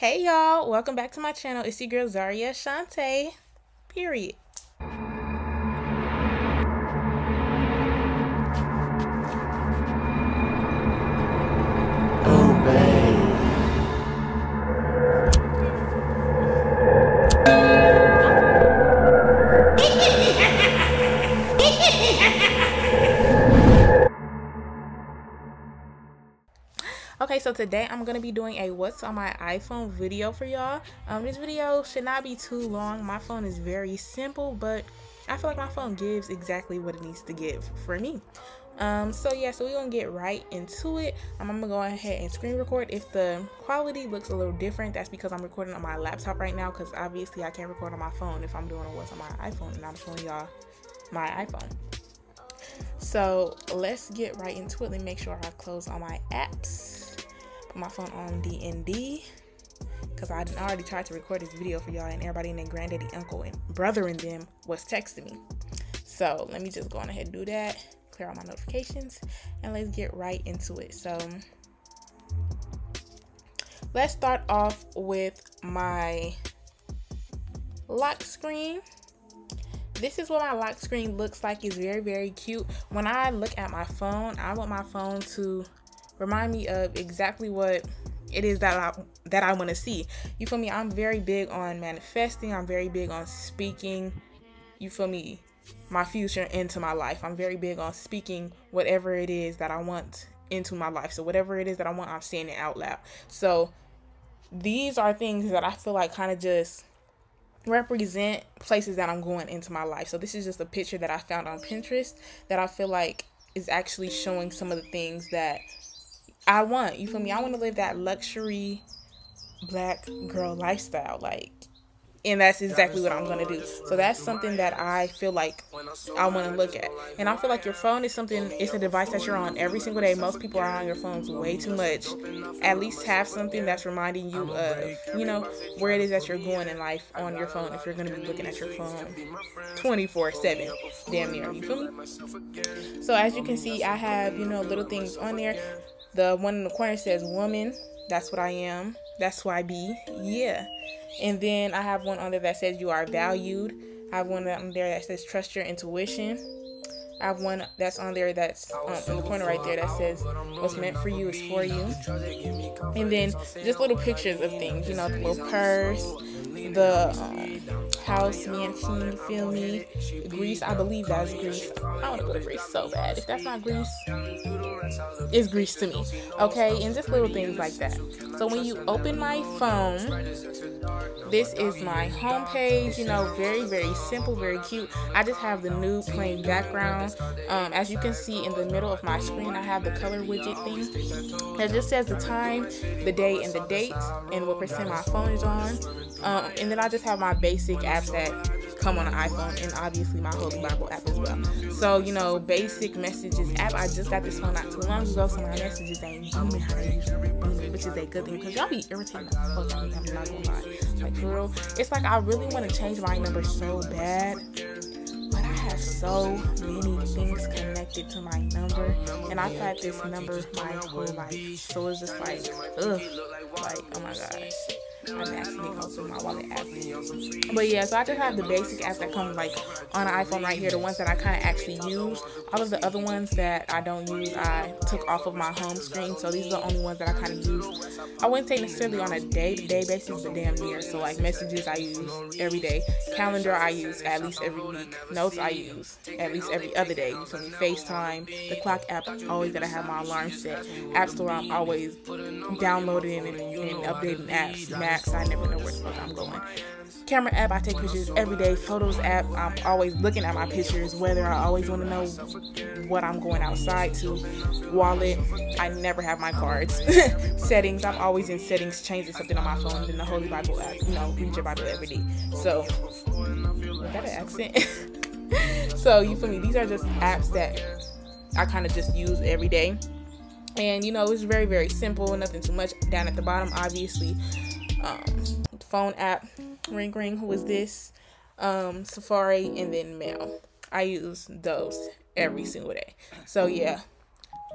Hey y'all, welcome back to my channel. It's your girl Zaria Shante. Period. Okay, so today I'm going to be doing a what's on my iPhone video for y'all. This video should not be too long. My phone is very simple, but I feel like my phone gives exactly what it needs to give for me. So we're going to get right into it. I'm going to go ahead and screen record. If the quality looks a little different, that's because I'm recording on my laptop right now, because obviously I can't record on my phone if I'm doing a what's on my iPhone, and I'm showing y'all my iPhone. So let's get right into it. Let me make sure I close all my apps. Put my phone on DND because I already tried to record this video for y'all, and everybody and their granddaddy, uncle, and brother and them was texting me. So let me just go on ahead and do that, clear all my notifications, and let's get right into it. So let's start off with my lock screen. This is what my lock screen looks like. It's very, very cute. When I look at my phone, I want my phone to remind me of exactly what it is that I want to see. You feel me? I'm very big on manifesting. I'm very big on speaking, you feel me, my future into my life. I'm very big on speaking whatever it is that I want into my life. So whatever it is that I want, I'm saying it out loud. So these are things that I feel like kind of just represent places that I'm going into my life. So this is just a picture that I found on Pinterest that I feel like is actually showing some of the things that I want. You feel me? I want to live that luxury black girl lifestyle, and that's exactly what I'm going to do. So that's something that I feel like I want to look at. And I feel like your phone is something, it's a device that you're on every single day. Most people are on your phones way too much. At least have something that's reminding you of, you know, where it is that you're going in life on your phone, if you're going to be looking at your phone 24/7, damn near, you feel me? So as you can see, I have, you know, little things on there. The one in the corner says woman. That's what I am. That's who I be. Yeah. And then I have one on there that says you are valued. I have one on there that says trust your intuition. I have one that's on there that's in the corner right there that says what's meant for you is for you. And then just little pictures of things, you know, the little purse, the house mansion, you feel me? Greece, I believe that's Greece. I want to go to Greece so bad. If that's not Greece, it's Greece to me. Okay, and just little things like that. So when you open my phone, this is my home page. You know, very, very simple, very cute. I just have the new plain background. As you can see in the middle of my screen, I have the color widget thing that just says the time, the day, and the date, and what percent my phone is on. And then I just have my basic apps that come on an iPhone, and obviously my Holy Bible app as well. So, you know, basic messages app. I just got this phone not too long ago, so my messages ain't booming how they usually booming, which is a good thing, because y'all be irritating the fuck out of me. I'm not gonna lie. Like, for real, it's like I really want to change my number so bad, but I have so many things connected to my number, and I've had this number my whole life. So it's just like, ugh, like, oh my gosh. I'm accidentally opening my wallet app. But yeah, so I just have the basic apps that come like on an iPhone right here, the ones that I kind of actually use. All of the other ones that I don't use, I took off of my home screen. So these are the only ones that I kind of use. I wouldn't say necessarily on a day-to-day basis, but damn near. So like messages I use every day. Calendar I use at least every week. Notes I use at least every other day. You feel me? FaceTime. The clock app, always gotta have my alarm set. App Store, I'm always downloading and updating apps. I never know where the fuck I'm going. Camera app, I take pictures every day. Photos app, I'm always looking at my pictures, whether I always want to know what I'm going outside to. Wallet, I never have my cards. Settings, I'm always in settings, changing something on my phone. Then the Holy Bible app, you know, read your Bible every day. So, was that an accent? So, you feel me? These are just apps that I kind of just use every day. And, you know, it's very, very simple, nothing too much. Down at the bottom, obviously, phone app, ring ring, who is this, Safari, and then mail. I use those every single day. So yeah,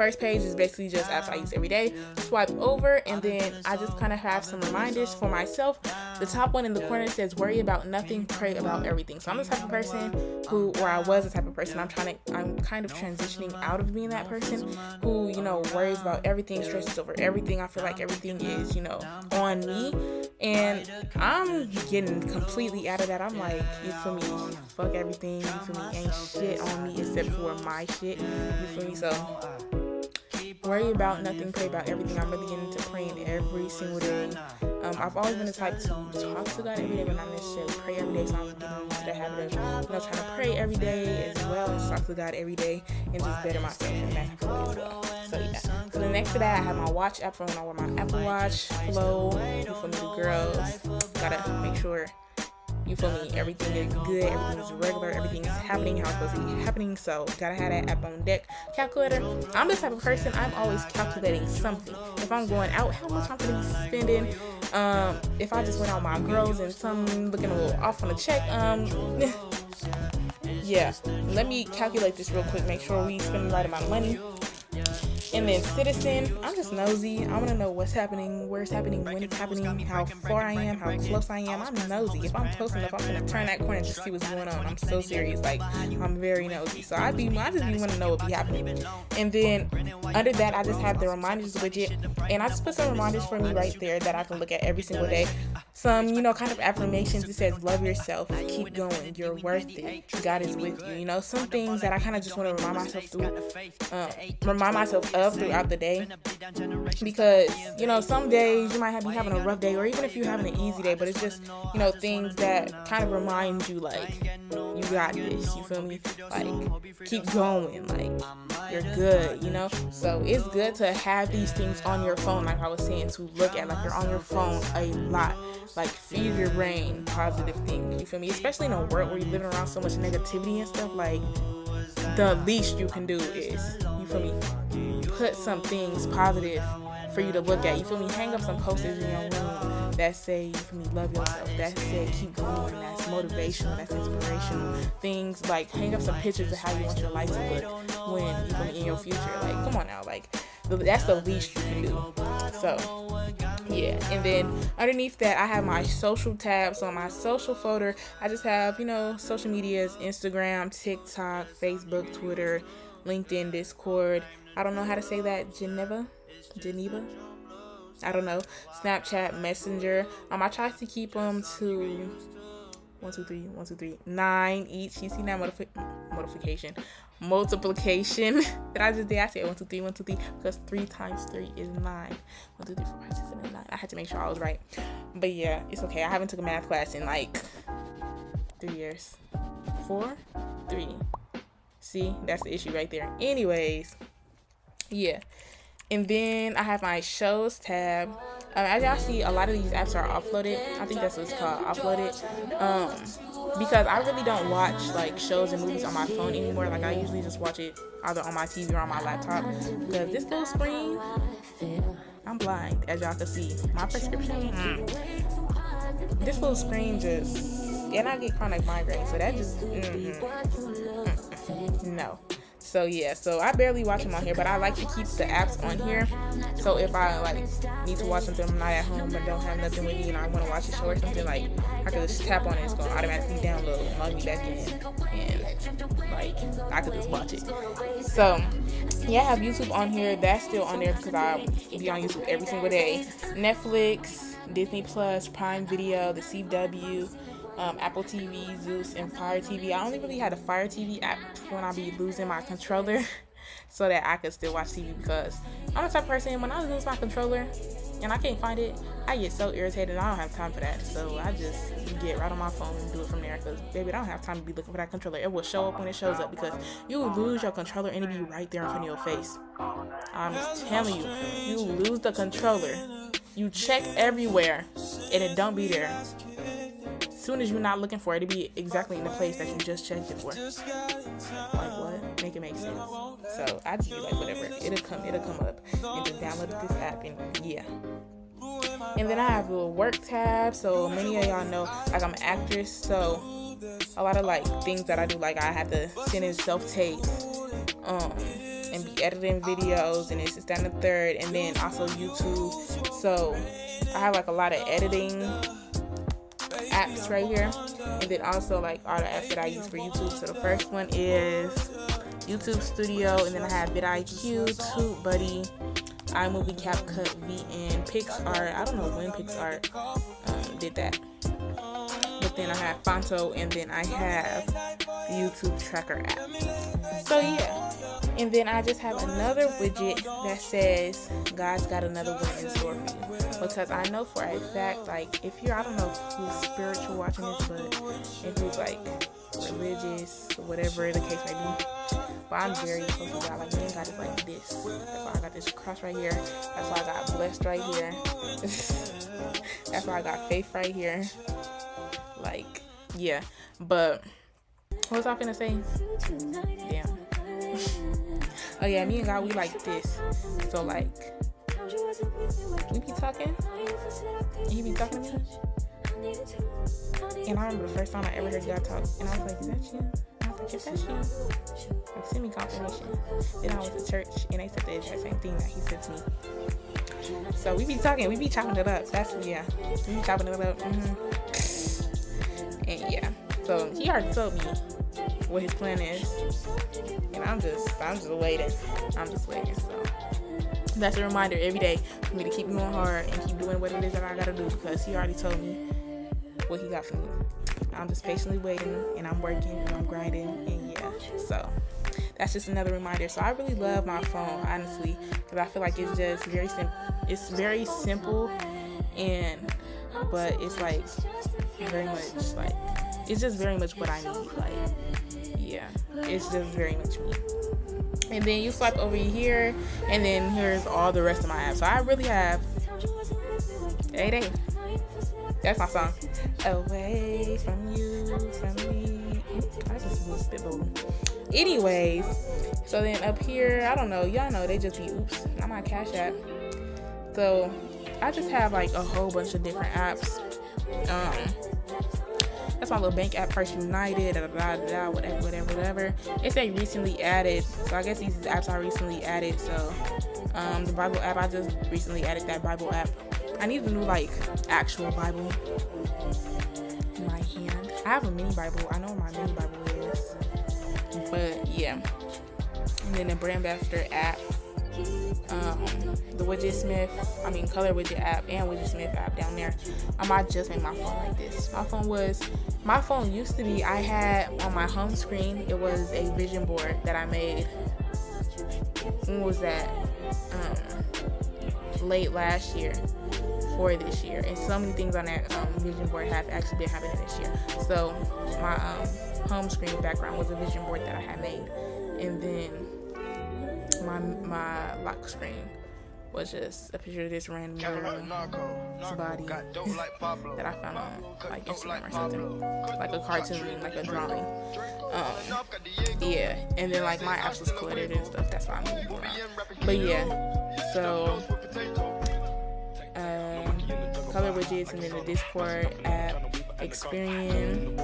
first page is basically just apps I use every day. Swipe over, and then I just kind of have some reminders for myself. The top one in the corner says worry about nothing, pray about everything. So I'm the type of person who, or I was the type of person, I'm kind of transitioning out of being that person who, you know, worries about everything, stresses over everything. I feel like everything is, you know, on me, and I'm getting completely out of that. I'm like, you feel me, fuck everything, you feel me, ain't shit on me except for my shit, you feel me. So worry about nothing, pray about everything. I'm really getting into praying every single day. I've always been the type to talk to God every day, but not necessarily pray every day. So I'm getting into the habit of, you know, trying to pray every day as well as talk to God every day and just better myself in that way as well. So yeah. So the next to that, I have my watch app for when I wear my Apple Watch. Flow, you feel me, the girls. Gotta make sure, you feel me, everything is good, everything is regular, everything is happening how it's supposed to be happening. So gotta have that app on deck. Calculator, I'm the type of person, I'm always calculating something. If I'm going out, how much I'm gonna be spending. If I just went out with my girls and some looking a little off on the check, yeah, let me calculate this real quick, make sure we spend the right amount of money. And then citizen, I'm just nosy. I want to know what's happening, where it's happening, when it's happening, how far I am, how close I am. I'm nosy. If I'm close enough, I'm going to turn that corner and just see what's going on. I'm so serious. Like, I'm very nosy. So I just be want to know what be happening. And then under that, I just have the reminders widget. And I just put some reminders for me right there that I can look at every single day. Some, you know, kind of affirmations. It says, love yourself, keep going, you're worth it, God is with you. You know, some things that I kind of just want to remind myself of throughout the day, because, you know, some days you might be having a rough day, or even if you're having an easy day, but it's just, you know, things that kind of remind you, like, you got this, you feel me, like, keep going, like, you're good, you know. So it's good to have these things on your phone, like I was saying, to look at, like, you're on your phone a lot, like, feed your brain positive things, you feel me, especially in a world where you're living around so much negativity and stuff. Like, the least you can do is, you feel me, put some things positive for you to look at, you feel me, hang up some posters in your room that say, you feel me, love yourself, that say keep going, that's motivational, that's inspirational, things like hang up some pictures of how you want your life to look when, you feel me, in your future. Like, come on now, like, that's the least you can do. So yeah, and then underneath that, I have my social tab. So on my social folder, I just have, you know, social medias, Instagram, TikTok, Facebook, Twitter, LinkedIn, Discord. I don't know how to say that. Geneva. I don't know. Snapchat, Messenger. I try to keep them to 9 each. You see that multiplication that I just did. I said 1, 2, 3, 1, 2, 3, because 3 times 3 is 9. 1, 2, 3, 4, 5, 6, 7, 8, 9. I had to make sure I was right. But yeah, it's okay. I haven't took a math class in like 3 years. 4? 3. See, that's the issue right there. Anyways, yeah. And then I have my shows tab. As y'all see, a lot of these apps are offloaded. I think that's what it's called, offloaded. Because I really don't watch like shows and movies on my phone anymore. Like, I usually just watch it either on my TV or on my laptop. Because this little screen, I'm blind, as y'all can see. My prescription, this little screen just, and I get chronic migraine, so that just, no. So yeah, so I barely watch them on here, but I like to keep the apps on here. So if I like need to watch something, I'm not at home but don't have nothing with me and I want to watch a show or something, like, I could just tap on it, it's going to automatically download and log me back in, and like, I could just watch it. So yeah, I have YouTube on here. That's still on there because I be on YouTube every single day. Netflix, Disney Plus, Prime Video, the CW, Apple TV, Zeus, and Fire TV. I only really had a Fire TV app when I be losing my controller so that I could still watch TV, because I'm the type of person, when I lose my controller and I can't find it, I get so irritated and I don't have time for that. So I just get right on my phone and do it from there, because baby, I don't have time to be looking for that controller. It will show up when it shows up, because you will lose your controller and it be right there in front of your face. I'm just telling you, you lose the controller, you check everywhere and it don't be there. As soon as you're not looking for it, it'll be exactly in the place that you just checked it for. Like, what? Make it make sense. So I just be like, whatever, it'll come up, and just download this app, and yeah. And then I have a work tab. So many of y'all know, like, I'm an actress, so a lot of like things that I do, like I have to send in self-tapes, and be editing videos and it's just that and the third, and then also YouTube. So I have like a lot of editing apps right here, and then also like all the apps that I use for YouTube. So the first one is YouTube Studio, and then I have vidIQ, TubeBuddy, iMovie, CapCut, VN, PixArt. I don't know when PixArt did that, but then I have Fonto, and then I have the YouTube Tracker app. So yeah, and then I just have another widget that says God's got another one in store for you, because I know for a fact, like if you're, I don't know who's spiritual watching this, but if who's like religious, whatever the case may be, but I'm very close to God. Like me and God is like this. That's why I got this cross right here. That's why I got blessed right here. That's why I got faith right here. Like, yeah. But what was I finna say? Damn. Oh yeah, me and God, we like this. So like, we be talking, and he be talking to me. And I remember the first time I ever heard God talk, and I was like, is that you? And I was like, is that you? Like, send me confirmation. Then I was at church, and they said the exact same thing that he said to me. So we be talking, we be chopping it up. That's, yeah, we be chopping it up. And yeah, so he already told me what his plan is, and I'm just waiting. I'm just waiting. So that's a reminder every day for me to keep going hard and keep doing what it is that I gotta do, because he already told me what he got for me. I'm just patiently waiting, and I'm working, and I'm grinding, and yeah. So that's just another reminder. So I really love my phone, honestly, because I feel like it's just very simple. It's very simple, but it's like very much like, it's just very much what I need. Like, yeah, it's just very much me. And then you swipe over here, and then here's all the rest of my apps. So I really have 8. That's my song. Away from you, from me. I just was spitballing. Anyways, so then up here, I don't know, y'all know they just be oops. I'm on Cash App. So I just have like a whole bunch of different apps. That's my little bank app, First United, whatever. It's a recently added, so I guess these apps are recently added. So the Bible app, I just recently added that Bible app. I need a new like actual Bible in my hand. I have a mini Bible. I know what my mini Bible is, but yeah. And then the Brand Ambassador app, the Color Widget app, and Widget Smith app down there. I just made my phone like this. My phone used to be, I had on my home screen, it was a vision board that I made. When was that? Late last year for this year, and so many things on that vision board have actually been happening this year. So my home screen background was a vision board that I had made, and then my lock screen was just a picture of this random body that I found on like Instagram or something, like a cartoon, like a drawing. Yeah, and then like my apps was cluttered and stuff. That's why I'm moving around. But yeah, so color widgets, and then the Discord app, Experian.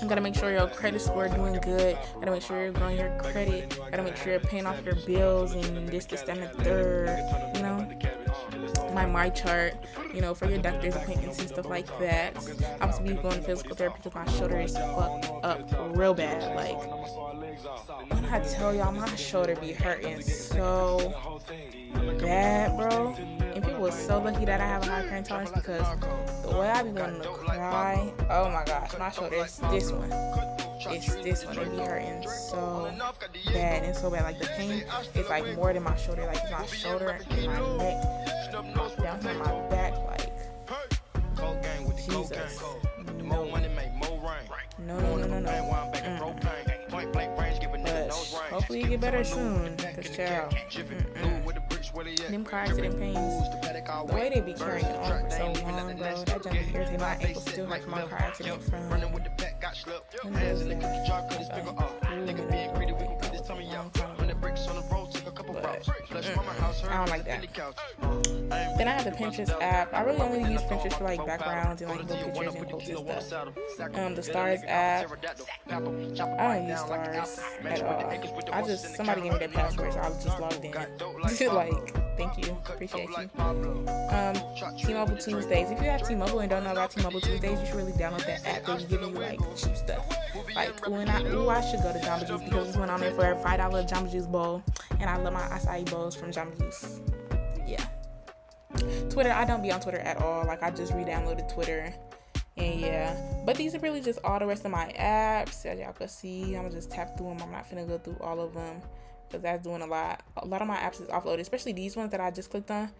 You gotta make sure your credit score doing good. Gotta make sure you're growing your credit. Gotta make sure you're paying off your bills and this, and the third. You know, my chart. You know, for your doctor's appointments and stuff like that. I'm supposed to be going to physical therapy because my shoulder is fucked up real bad. Like, when I tell y'all, my shoulder be hurting so bad, bro. And people are so lucky that I have a high pain tolerance, because the way I be wanting to cry, oh my gosh, my shoulder is this one. It's this one. It be hurting so bad and so bad. Like the pain is like more than my shoulder. Like my shoulder and my neck, down here my back. Like Jesus, no. But hopefully you get better soon, cause child, them car accident pains, the way they be carrying on for so long, bro, that jump is irritating. My ankle still hurt from my car accident from when was that? but I don't like that. Then I have the Pinterest app. I really only use Pinterest for like backgrounds and like little pictures and quotes and stuff. The Stars app, I don't use Stars at all. Somebody gave me their password, so I was just logged in. Like, thank you, appreciate you. T-Mobile Tuesdays. If you have T-Mobile and don't know about T-Mobile Tuesdays, you should really download that app. They give you like cheap stuff. Like, I should go to Jamba Juice because this went on there for a $5 Jamba Juice bowl, and I love my acai bowls from Jamba Juice. Yeah. Twitter, I don't be on Twitter at all. Like, I just re-downloaded Twitter, and yeah. But these are really just all the rest of my apps. As y'all can see, I'm gonna just tap through them. I'm not finna go through all of them because that's doing a lot. A lot of my apps is offloaded, especially these ones that I just clicked on.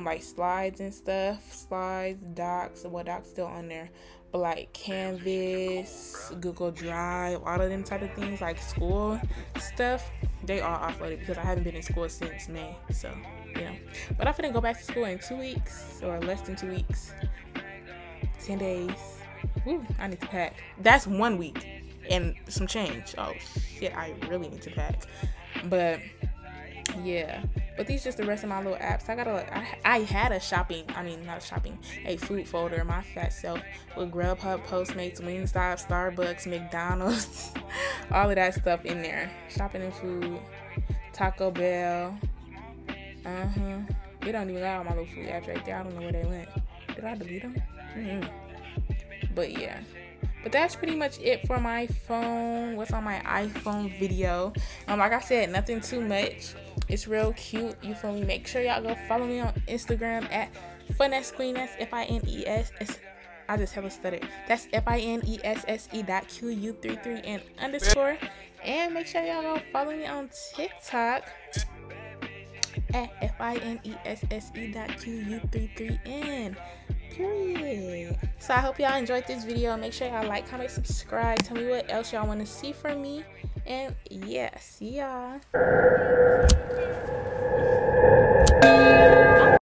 Like slides and stuff, slides, docs, docs still on there, but like Canvas, Google Drive, all of them type of things, like school stuff, they all offloaded because I haven't been in school since May. So, you know, but I'm finna go back to school in 2 weeks or less than 2 weeks, 10 days. Woo, I need to pack. That's 1 week and some change. Oh shit, I really need to pack. But yeah, but these just the rest of my little apps. I had a food folder, my fat self, with Grubhub, Postmates, Wingstop, Starbucks, McDonald's, all of that stuff in there. Shopping and food, Taco Bell. They don't even got all my little food apps right there. I don't know where they went. Did I delete them? But yeah. But that's pretty much it for my phone. What's on my iPhone video? Like I said, nothing too much. It's real cute. You feel me? Make sure y'all go follow me on Instagram at FinessQueen. That's FINESS. I just have a stutter. That's FINESSE.QU33 and underscore. And make sure y'all go follow me on TikTok at FINESSE.QU33N. Period. So I hope y'all enjoyed this video. Make sure y'all like, comment, subscribe. Tell me what else y'all want to see from me. And yeah, see y'all.